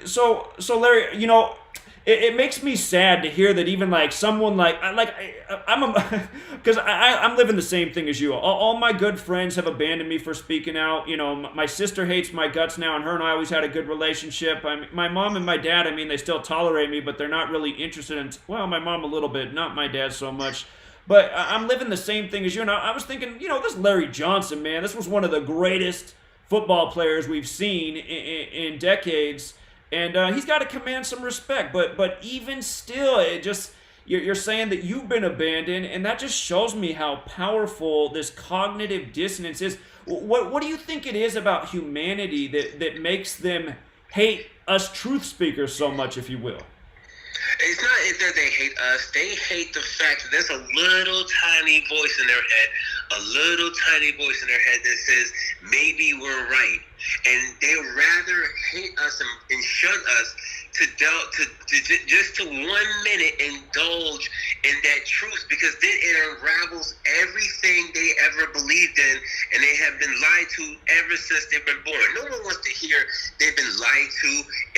So Larry, it makes me sad to hear that even like someone I'm a because I'm living the same thing as you. All my good friends have abandoned me for speaking out. My sister hates my guts now, and her and I always had a good relationship. My mom and my dad, I mean, they still tolerate me, but they're not really interested in. Well, my mom a little bit, not my dad so much. But I'm living the same thing as you. And I was thinking, this Larry Johnson, man, this was one of the greatest football players we've seen in decades, and he's got to command some respect. But even still, it just you're saying that you've been abandoned, and that just shows me how powerful this cognitive dissonance is. What do you think it is about humanity that makes them hate us truth speakers so much, if you will? It's not that they hate us. They hate the fact that there's a little tiny voice in their head, a little tiny voice in their head that says, maybe we're right. And they rather hate us and shun us to just to 1 minute indulge in that truth, because then it unravels everything they ever believed in, and they have been lied to ever since they've been born. No one wants to hear they've been lied to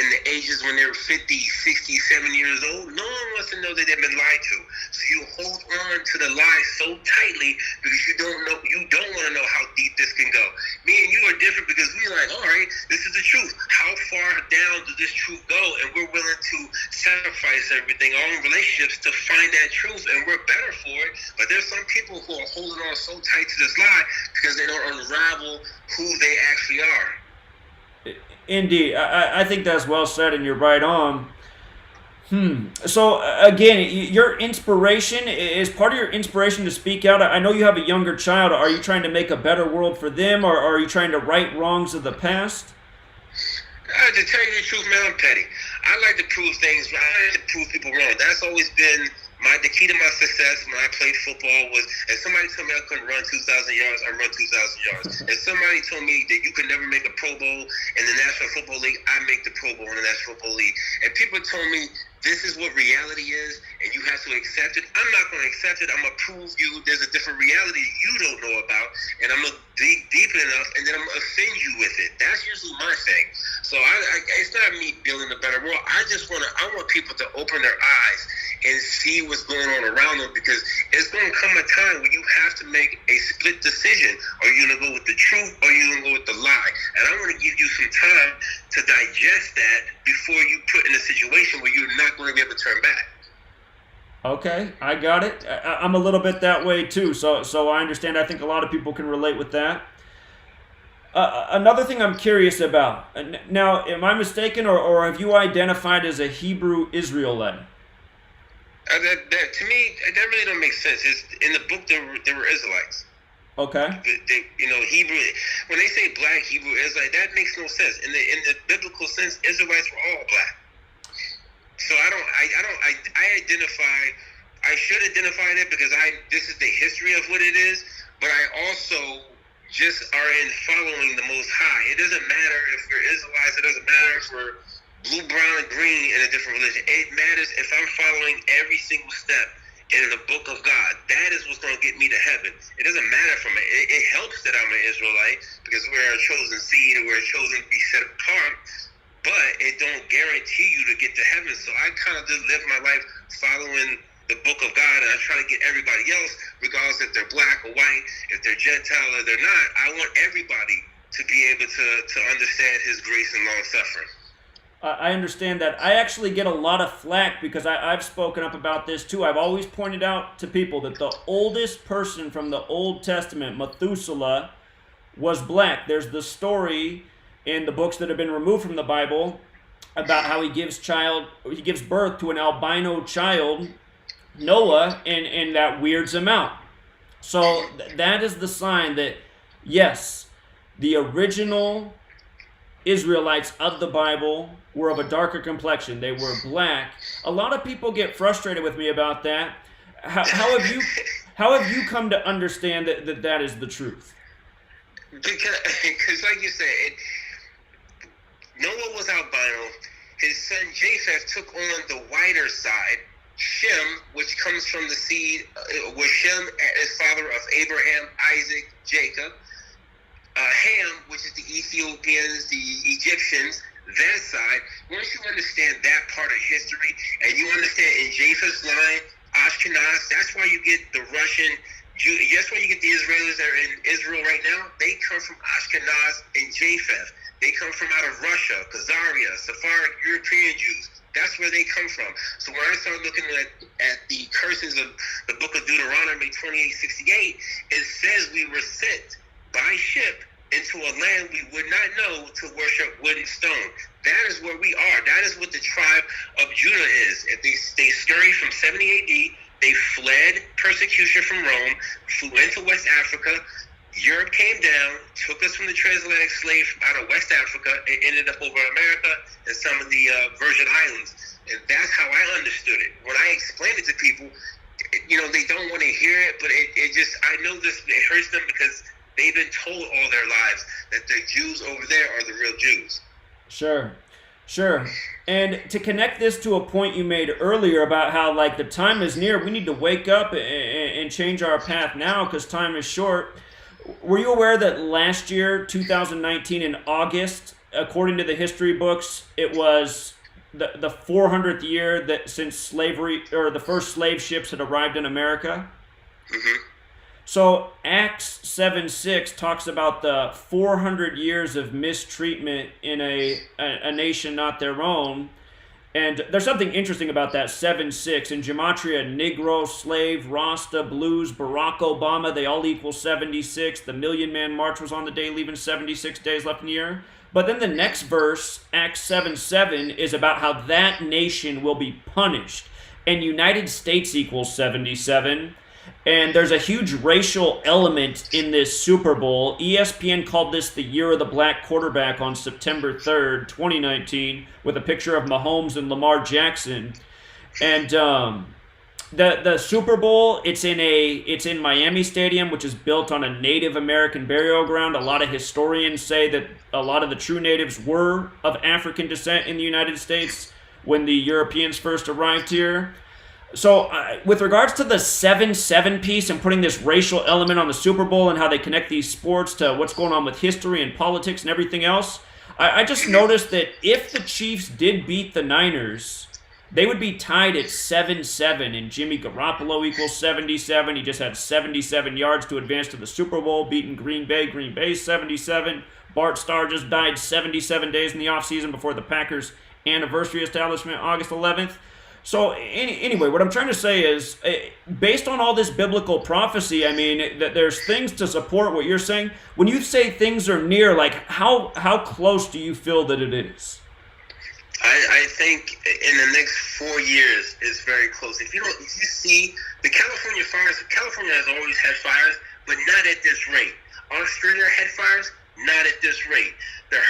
in the ages when they were 50, 60, 70 years old. No one wants to know that they've been lied to. So you hold on to the lie so tightly because you don't want to know how deep this can go. Me and you are different because we're like, all right, this is the truth. How far down does this truth go? And we're willing to sacrifice everything, all in relationships, to find that truth, and we're better for it. But there's some people who are holding on so tight to this lie because they don't unravel who they actually are. Indeed, I think that's well said, and you're right on. So again, your inspiration is part of your inspiration to speak out. I know you have a younger child. Are you trying to make a better world for them, or are you trying to right wrongs of the past? To tell you the truth, man, I'm petty. I like to prove things. I like to prove people wrong. That's always been the key to my success when I played football was, if somebody told me I couldn't run 2,000 yards, I run 2,000 yards. If somebody told me that you could never make a Pro Bowl in the National Football League, I make the Pro Bowl in the National Football League. And people told me this is what reality is, and you have to accept it. I'm not going to accept it. I'm going to prove you there's a different reality you don't know about, and I'm going to dig deep enough, and then I'm going to offend you with it. That's usually my thing. So it's not me building a better world. I want people to open their eyes and see what's going on around them, because it's going to come a time when you have to make a split decision. Are you going to go with the truth, or are you going to go with the lie? And I want to give you some time to digest that before you put in a situation where you're not going to be able to turn back. Okay, I got it. I'm a little bit that way too, so I understand. I think a lot of people can relate with that. Another thing I'm curious about. Now, am I mistaken, or have you identified as a Hebrew Israelite? To me, that really don't make sense. In the book, there were Israelites. Okay. Hebrew. When they say black Hebrew Israelite, that makes no sense. In the biblical sense, Israelites were all black. So I identify. I should identify it because this is the history of what it is. But I also just are in following the Most High. It doesn't matter if you're Israelites. It doesn't matter if we're blue, brown, and green in a different religion. It matters if I'm following every single step in the book of God. That is what's going to get me to heaven. It doesn't matter from it. It helps that I'm an Israelite because we're a chosen seed and we're chosen to be set apart. But it don't guarantee you to get to heaven. So I kind of just live my life following the book of God, and I try to get everybody else, regardless if they're black or white, if they're Gentile or they're not. I want everybody to be able to understand His grace and long suffering. I understand that. I actually get a lot of flack because I've spoken up about this too. I've always pointed out to people that the oldest person from the Old Testament, Methuselah, was black. There's the story in the books that have been removed from the Bible about how he gives birth to an albino child, Noah, and that weirds him out. So that is the sign that, yes, the original Israelites of the Bible were of a darker complexion. They were black. A lot of people get frustrated with me about that. How have you come to understand that is the truth? Because like you said, Noah was albino. His son Japheth took on the whiter side. Shem, which comes from the seed, was Shem, is father of Abraham, Isaac, Jacob. Ham, which is the Ethiopians, the Egyptians, that side. Once you understand that part of history, and you understand in Japheth's line, Ashkenaz, that's why you get the Russian. That's why you get the Israelis that are in Israel right now. They come from Ashkenaz and Japheth. They come from out of Russia, Khazaria, Sephardic, European Jews. That's where they come from. So when I started looking at the curses of the book of Deuteronomy 28:68, it says we were sent by ship into a land we would not know to worship wood and stone. That is where we are. That is what the tribe of Judah is. If they scurried from 70 AD, they fled persecution from Rome, flew into West Africa. Europe came down, took us from the transatlantic slave out of West Africa, and ended up over America and some of the Virgin Islands. And that's how I understood it. When I explained it to people, they don't want to hear it, but it just, I know this, it hurts them because they've been told all their lives that the Jews over there are the real Jews. Sure. And to connect this to a point you made earlier about how, like, the time is near, we need to wake up and change our path now because time is short. Were you aware that last year, 2019, in August, according to the history books, it was the 400th year that since slavery, or the first slave ships had arrived in America? Mm-hmm. So Acts 7:6 talks about the 400 years of mistreatment in a nation not their own. And there's something interesting about that 7:6. In Gematria, Negro, Slave, Rasta, Blues, Barack Obama, they all equal 76. The Million Man March was on the day, leaving 76 days left in the year. But then the next verse, Acts 7:7, is about how that nation will be punished. And United States equals 77. And there's a huge racial element in this Super Bowl. ESPN called this the Year of the Black Quarterback on September 3rd, 2019, with a picture of Mahomes and Lamar Jackson. And the Super Bowl, it's in Miami Stadium, which is built on a Native American burial ground. A lot of historians say that a lot of the true natives were of African descent in the United States when the Europeans first arrived here. So with regards to the 7-7 piece and putting this racial element on the Super Bowl and how they connect these sports to what's going on with history and politics and everything else, I just noticed that if the Chiefs did beat the Niners, they would be tied at 7-7, and Jimmy Garoppolo equals 77. He just had 77 yards to advance to the Super Bowl, beating Green Bay 77. Bart Starr just died 77 days in the offseason before the Packers' anniversary establishment, August 11th. So anyway, what I'm trying to say is, based on all this biblical prophecy, I mean, that there's things to support what you're saying. When you say things are near, like, how close do you feel that it is? I think in the next 4 years is very close. If you see the California fires, California has always had fires, but not at this rate. Australia had fires, not at this rate. The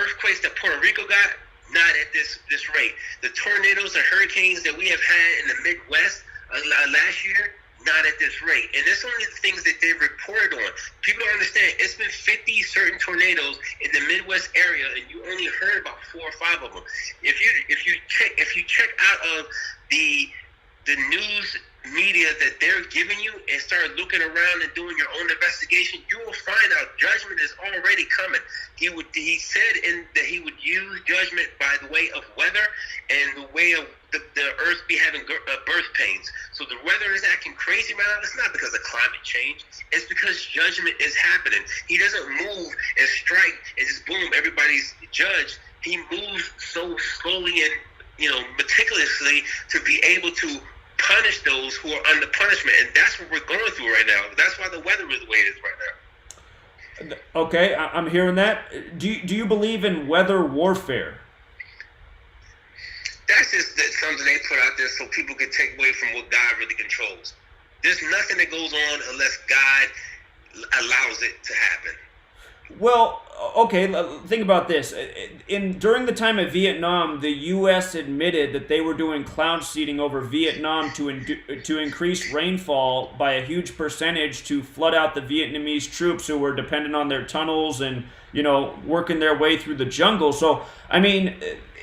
earthquakes that Puerto Rico got, not at this rate. The tornadoes and hurricanes that we have had in the Midwest last year, not at this rate. And that's only the things that they've reported on. People don't understand. It's been 50 certain tornadoes in the Midwest area, and you only heard about 4 or 5 of them. If you check out of the news media that they're giving you and start looking around and doing your own investigation, you will find out judgment is already coming. He said that he would use judgment by the way of weather and the way of the earth be having birth pains. So the weather is acting crazy right now. It's not because of climate change. It's because judgment is happening. He doesn't move and strike and just boom, everybody's judged. He moves so slowly and meticulously to be able to punish those who are under punishment, and that's what we're going through right now. That's why the weather is the way it is right now. Okay, I'm hearing that. Do you believe in weather warfare? That's just something they put out there so people can take away from what God really controls. There's nothing that goes on unless God allows it to happen. Well, okay, think about this. During the time of Vietnam, the U.S. admitted that they were doing cloud seeding over Vietnam to increase rainfall by a huge percentage to flood out the Vietnamese troops who were dependent on their tunnels and, working their way through the jungle. So, I mean,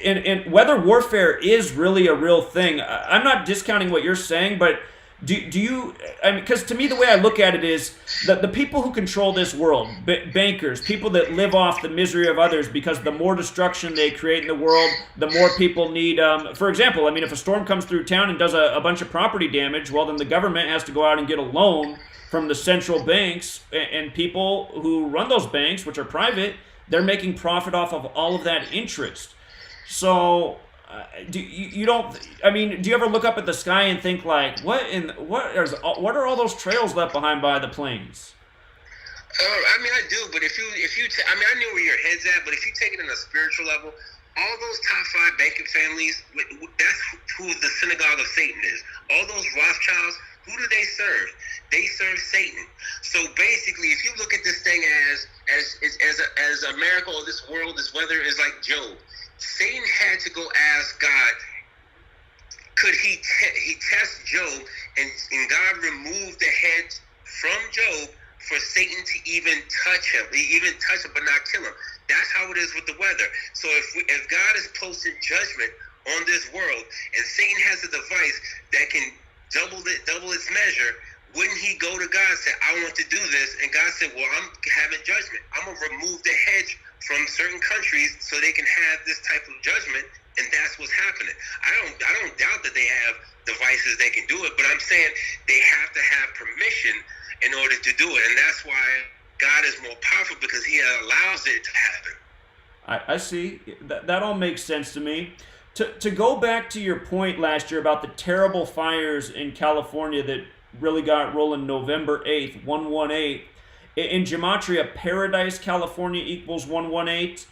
and weather warfare is really a real thing. I'm not discounting what you're saying, but Do you? I mean, because to me, the way I look at it is that the people who control this world, bankers, people that live off the misery of others, because the more destruction they create in the world, the more people need. For example, I mean, if a storm comes through town and does a bunch of property damage, well, then the government has to go out and get a loan from the central banks, and people who run those banks, which are private, they're making profit off of all of that interest. So do you don't? I mean, do you ever look up at the sky and think like, what are all those trails left behind by the planes? I mean, I do, but I mean, I know where your head's at, but if you take it on a spiritual level, all those top 5 banking families, that's who the synagogue of Satan is. All those Rothschilds, who do they serve? They serve Satan. So basically, if you look at this thing as America or this world, this weather is like Job. Satan had to go ask God, could he test Job, and God removed the head from Job for Satan to even touch him, but not kill him. That's how it is with the weather. So if God is posting judgment on this world, and Satan has a device that can double its measure, wouldn't he go to God and say, I want to do this? And God said, well, I'm having judgment. I'm going to remove the hedge from certain countries so they can have this type of judgment, and that's what's happening. I don't doubt that they have devices that can do it, but I'm saying they have to have permission in order to do it, and that's why God is more powerful, because he allows it to happen. I see. That all makes sense to me. To go back to your point last year about the terrible fires in California that really got rolling November 8th, 118. In Gematria, Paradise, California equals 118.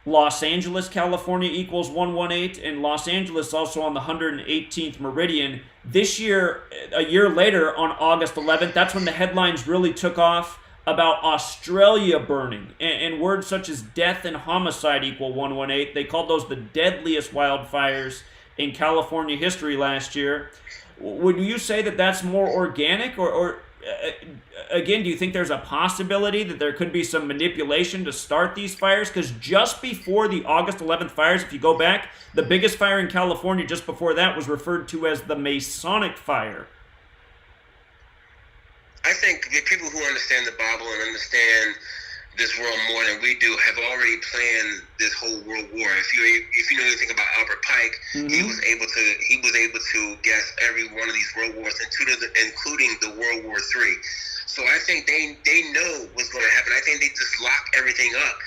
Los Angeles, California equals 118. And Los Angeles also on the 118th meridian. This year, a year later, on August 11th, that's when the headlines really took off about Australia burning. And words such as death and homicide equal 118. They called those the deadliest wildfires in California history last year. Would you say that that's more organic, or again, do you think there's a possibility that there could be some manipulation to start these fires? Because just before the August 11th fires, if you go back, the biggest fire in California just before that was referred to as the Masonic fire. I think the people who understand the Bible and understand this world more than we do have already planned this whole world war. If you know anything about Albert Pike, mm-hmm. he was able to guess every one of these world wars, including the World War III. So I think they know what's going to happen. I think they just lock everything up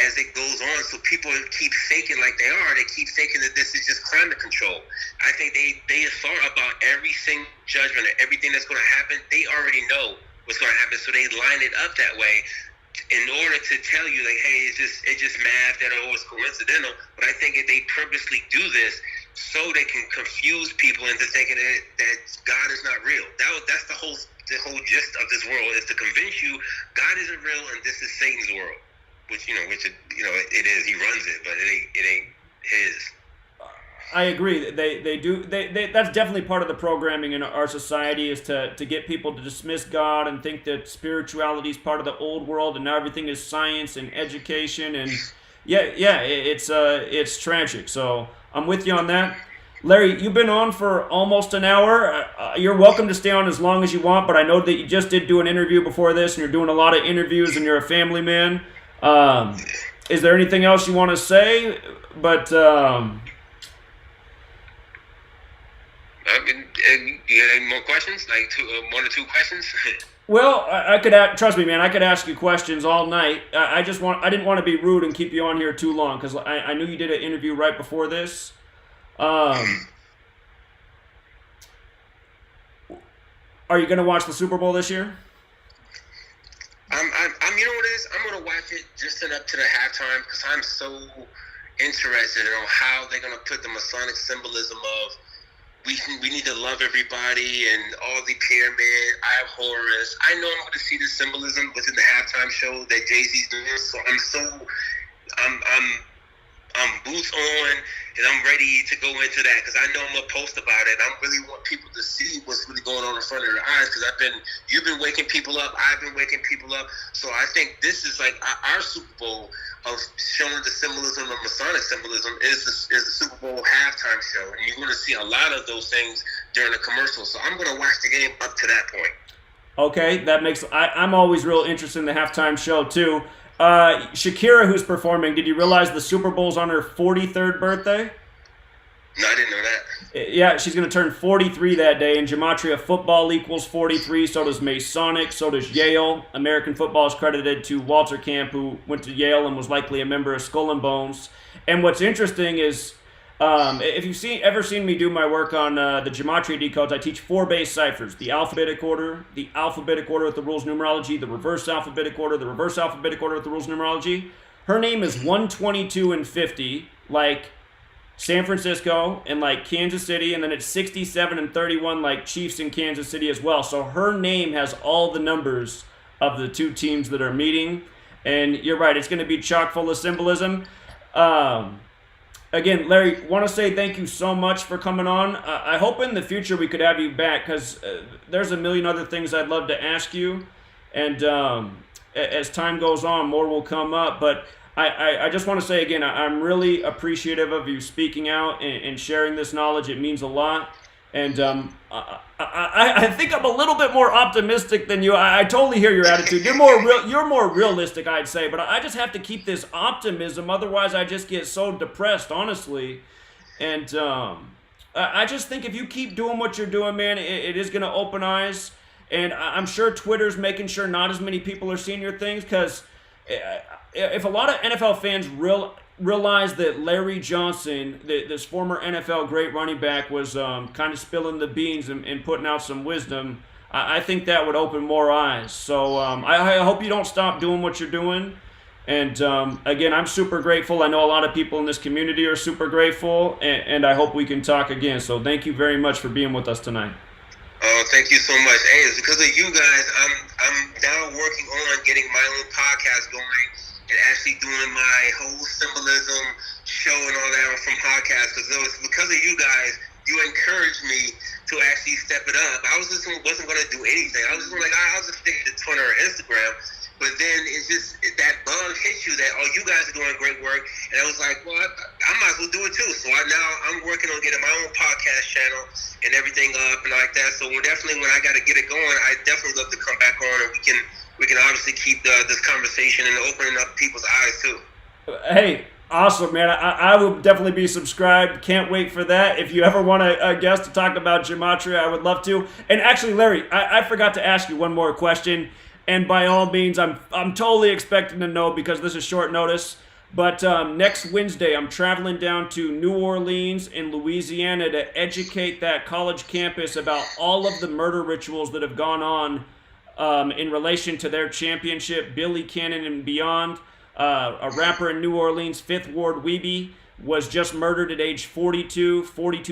as it goes on, so people keep faking like they are. They keep thinking that this is just climate control. I think they have thought about every single judgment and everything that's going to happen. They already know what's going to happen, so they line it up that way in order to tell you, like, hey, it's just math that it's coincidental. But I think that they purposely do this so they can confuse people into thinking that God is not real. That's the whole gist of this world, is to convince you God isn't real and this is Satan's world. Which it is. He runs it, but it ain't his. I agree. They do. That's definitely part of the programming in our society, is to get people to dismiss God and think that spirituality is part of the old world and now everything is science and education, and it's tragic. So I'm with you on that. Larry, you've been on for almost an hour. You're welcome to stay on as long as you want, but I know that you just did do an interview before this, and you're doing a lot of interviews, and you're a family man. Is there anything else you want to say? But you got any more questions? Like 1 or 2 questions? Well, I could trust me, man. I could ask you questions all night. I didn't want to be rude and keep you on here too long, because I knew you did an interview right before this. Are you going to watch the Super Bowl this year? You know what it is? I'm going to watch it just up to the halftime, because I'm so interested in how they're going to put the Masonic symbolism of we need to love everybody and all the pyramid. I have Horus. I know I'm going to see the symbolism within the halftime show that Jay-Z's doing. So I'm boots on, and I'm ready to go into that, because I know I'm gonna post about it. I really want people to see what's really going on in front of their eyes, because you've been waking people up. I've been waking people up. So I think this is like our Super Bowl of showing the symbolism of Masonic symbolism is the Super Bowl halftime show, and you're going to see a lot of those things during the commercial. So I'm going to watch the game up to that point. Okay, that makes I'm always real interested in the halftime show too. Shakira, who's performing, did you realize the Super Bowl's on her 43rd birthday? No, I didn't know that. Yeah, she's going to turn 43 that day. In Gematria, football equals 43. So does Masonic. So does Yale. American football is credited to Walter Camp, who went to Yale and was likely a member of Skull and Bones. And what's interesting is, if you've ever seen me do my work on the Gematria decodes, I teach 4 base ciphers: the alphabetic order with the rules numerology, the reverse alphabetic order with the rules numerology. Her name is 122 and 50, like San Francisco and like Kansas City, and then it's 67 and 31 like Chiefs in Kansas City as well. So her name has all the numbers of the 2 teams that are meeting. And you're right, it's going to be chock full of symbolism. Again, Larry, want to say thank you so much for coming on. I hope in the future we could have you back, because there's a million other things I'd love to ask you. And as time goes on, more will come up. But I just want to say again, I'm really appreciative of you speaking out and sharing this knowledge. It means a lot. And I think I'm a little bit more optimistic than you. I totally hear your attitude. You're more realistic, I'd say. But I just have to keep this optimism. Otherwise, I just get so depressed, honestly. And I just think if you keep doing what you're doing, man, it is going to open eyes. And I'm sure Twitter's making sure not as many people are seeing your things, because if a lot of NFL fans realize that Larry Johnson, this former NFL great running back, was kind of spilling the beans and putting out some wisdom, I think that would open more eyes. So I hope you don't stop doing what you're doing. And again, I'm super grateful. I know a lot of people in this community are super grateful, and I hope we can talk again. So thank you very much for being with us tonight. Oh, thank you so much. Hey, it's because of you guys. I'm now working on getting my own podcast going and actually doing my whole symbolism show and all that from podcast, because it was because of you guys. You encouraged me to actually step it up. I wasn't going to do anything. I was just like, I'll just stick to Twitter or Instagram. But then it's just that bug hits you that, you guys are doing great work. And I was like, well, I might as well do it too. So I'm working on getting my own podcast channel and everything up and like that. So when I got to get it going, I definitely love to come back on, and we can obviously keep this conversation and opening up people's eyes too. Hey, awesome, man. I will definitely be subscribed. Can't wait for that. If you ever want a guest to talk about Gematria, I would love to. And actually, Larry, I forgot to ask you one more question. And by all means, I'm totally expecting to know, because this is short notice. But next Wednesday, I'm traveling down to New Orleans in Louisiana to educate that college campus about all of the murder rituals that have gone on in relation to their championship, Billy Cannon and beyond. A rapper in New Orleans, 5th Ward Weeby, was just murdered at age 42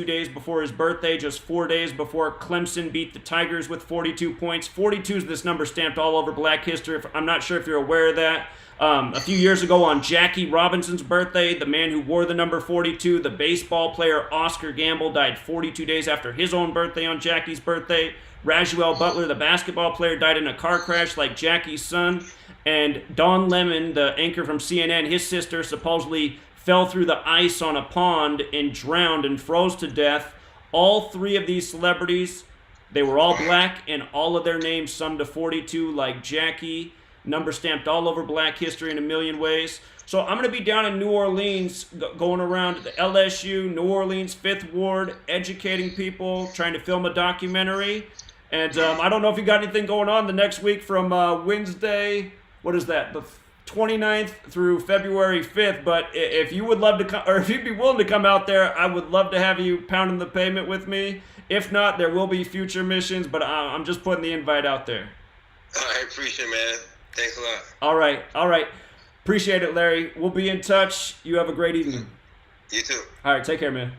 days before his birthday, just 4 days before Clemson beat the Tigers with 42 points. 42 is this number stamped all over Black history. I'm not sure if you're aware of that. A few years ago on Jackie Robinson's birthday, the man who wore the number 42, the baseball player Oscar Gamble, died 42 days after his own birthday on Jackie's birthday. Rajuel Butler, the basketball player, died in a car crash like Jackie's son. And Don Lemon, the anchor from CNN, his sister supposedly fell through the ice on a pond and drowned and froze to death. All 3 of these celebrities, they were all black, and all of their names summed to 42 like Jackie. Number stamped all over Black history in a million ways. So I'm going to be down in New Orleans, going around the LSU, New Orleans, 5th Ward, educating people, trying to film a documentary. And I don't know if you got anything going on the next week from Wednesday, what is that, the 29th through February 5th, but if you would love to come, or if you'd be willing to come out there, I would love to have you pounding the pavement with me. If not, there will be future missions, but I'm just putting the invite out there. I appreciate it, man. Thanks a lot. All right. Appreciate it, Larry. We'll be in touch. You have a great evening. You too. All right, take care, man.